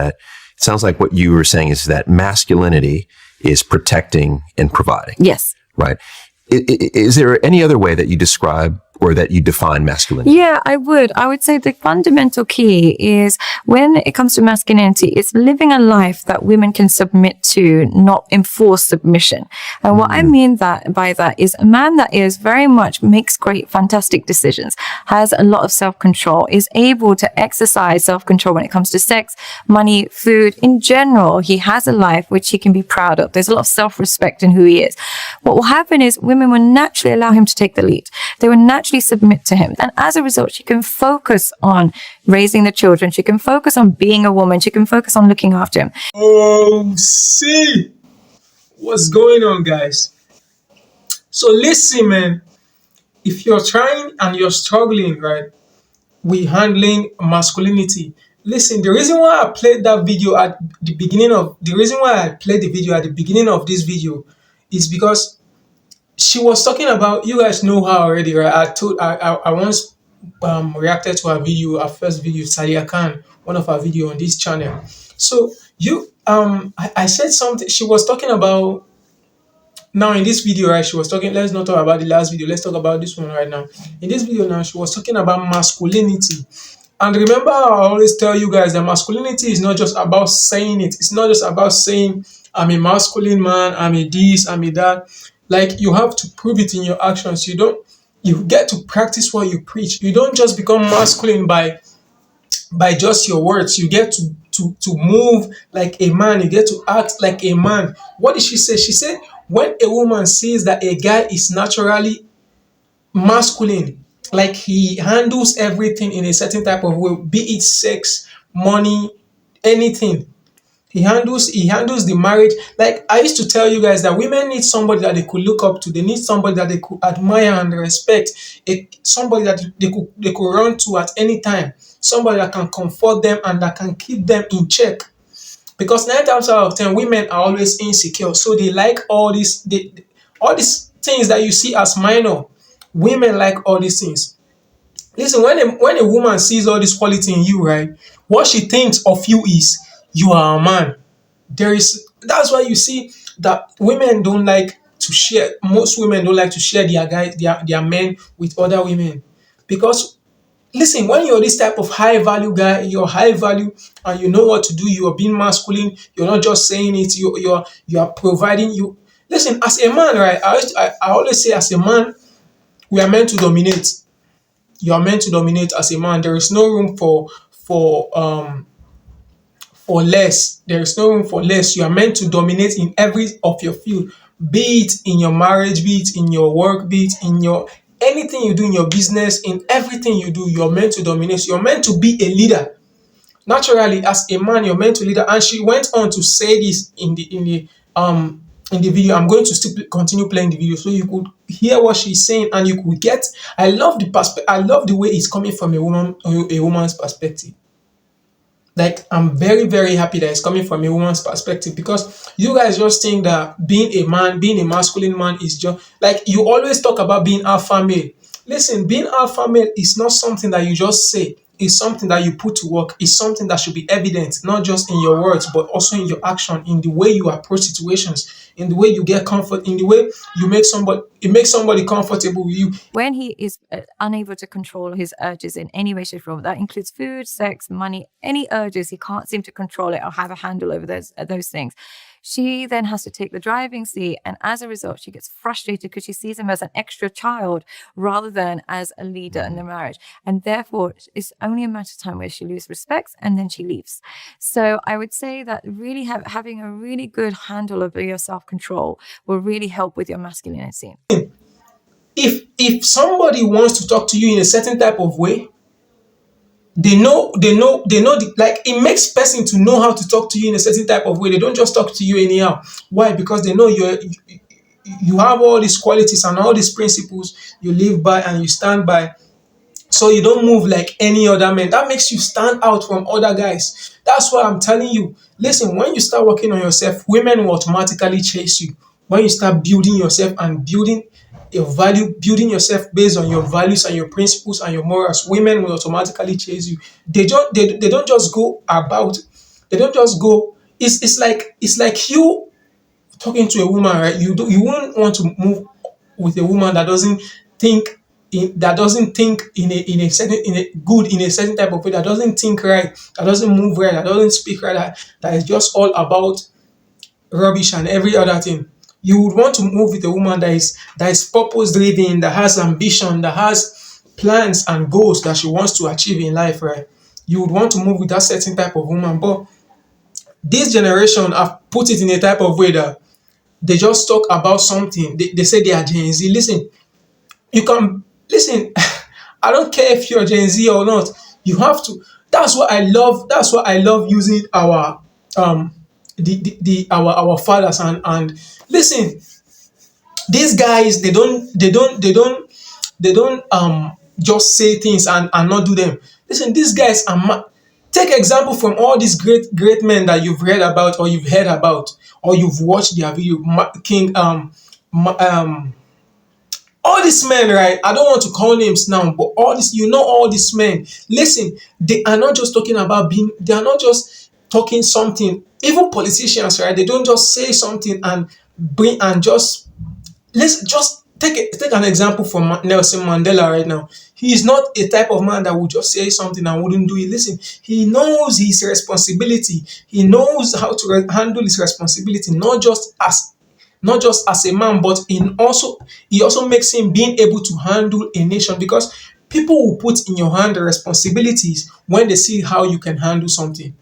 It sounds like what you were saying is that masculinity is protecting and providing. Yes. Right. Is there any other way that you describe or that you define masculinity? Yeah, I would say the fundamental key is when it comes to masculinity, it's living a life that women can submit to, not enforce submission. And what I mean by that is a man that is very much makes great, fantastic decisions, has a lot of self-control, is able to exercise self-control when it comes to sex, money, food. In general, he has a life which he can be proud of. There's a lot of self-respect in who he is. What will happen is women will naturally allow him to take the lead. They will naturally submit to him. And as a result, she can focus on raising the children. She can focus on being a woman. She can focus on looking after him. See what's going on, guys. So listen, man, if you're trying and you're struggling, right, with handling masculinity, listen, the reason why I played that video at the beginning of, the reason why I played the video at the beginning of this video is because she was talking about, you guys know her already, right? I once reacted to her video, her first video, Sadia Khan, one of her video on this channel. So I said something. She was talking about, now in this video, right? She was talking. Let's not talk about the last video. Let's talk about this one right now. In this video now, she was talking about masculinity. And remember, I always tell you guys that masculinity is not just about saying it. It's not just about saying, I'm a masculine man, I'm a this, I'm a that. Like, you have to prove it in your actions. You get to practice what you preach. You don't just become masculine by just your words. You get to move like a man. You get to act like a man. What did she say? She said, when a woman sees that a guy is naturally masculine, like he handles everything in a certain type of way, be it sex, money, anything. He handles the marriage. Like I used to tell you guys that women need somebody that they could look up to. They need somebody that they could admire and respect. Somebody that they could run to at any time. Somebody that can comfort them and that can keep them in check. Because 9 times out of 10, women are always insecure. So they like all these things that you see as minor. Women like all these things. Listen, when a woman sees all this quality in you, right, what she thinks of you is, you are a man. That's why you see that women don't like to share. Most women don't like to share their men with other women. Because listen, when you're this type of high value guy, you're high value and you know what to do, you're being masculine, you're not just saying it, you are providing. Listen, as a man, right? I always say, as a man, we are meant to dominate. You are meant to dominate as a man. There is no room for less. There is no room for less. You are meant to dominate in every of your field, be it in your marriage, be it in your work, be it in your anything you do in your business, in everything you do, you're meant to dominate. You're meant to be a leader. Naturally, as a man, you're meant to lead. And she went on to say this in the video. I'm going to still continue playing the video so you could hear what she's saying and you could get. I love the way it's coming from a woman's perspective. Like, I'm very, very happy that it's coming from a woman's perspective, because you guys just think that being a man, being a masculine man is just like, you always talk about being alpha male. Listen, being alpha male is not something that you just say. It's something that you put to work. It's something that should be evident, not just in your words, but also in your action, in the way you approach situations, in the way you get comfort, in the way you make somebody comfortable with you. When he is unable to control his urges in any way, shape, or form, that includes food, sex, money, any urges, he can't seem to control it or have a handle over those things. She then has to take the driving seat, and as a result, she gets frustrated because she sees him as an extra child rather than as a leader in the marriage. And therefore, it's only a matter of time where she loses respect and then she leaves. So I would say that really having a really good handle over your self-control will really help with your masculinity. If somebody wants to talk to you in a certain type of way, they know, like, it makes person to know how to talk to you in a certain type of way. They don't just talk to you anyhow. Why? Because they know you have all these qualities and all these principles you live by and you stand by. So you don't move like any other man. That makes you stand out from other guys. That's why I'm telling you. Listen, when you start working on yourself, women will automatically chase you. When you start building yourself and building your value, building yourself based on your values and your principles and your morals, women will automatically chase you. They don't just go about They don't just go. It's like you talking to a woman, right? You wouldn't want to move with a woman that doesn't think think in a certain in a good in a certain type of way, that doesn't think right, that doesn't move right, that doesn't speak right, that is just all about rubbish and every other thing. You would want to move with a woman that is purpose driven, that has ambition, that has plans and goals that she wants to achieve in life, right? You would want to move with that certain type of woman. But this generation have put it in a type of way that they just talk about something. They say they are Gen Z. Listen, you can listen. I don't care if you're Gen Z or not. You have to. That's what I love. That's what I love using our our fathers and listen. These guys, they don't just say things and not do them. Listen, these guys are take example from all these great men that you've read about or you've heard about or you've watched their video. King Ma- um all these men, right? I don't want to call names now, but all this, all these men. Listen, they are not just talking about being. They are not just talking something. Even politicians, right? They don't just say something and bring and just let's just take an example from Nelson Mandela right now. He is not a type of man that would just say something and wouldn't do it. Listen, he knows his responsibility. He knows how to handle his responsibility, not just as a man, but he also makes him being able to handle a nation because people will put in your hand the responsibilities when they see how you can handle something.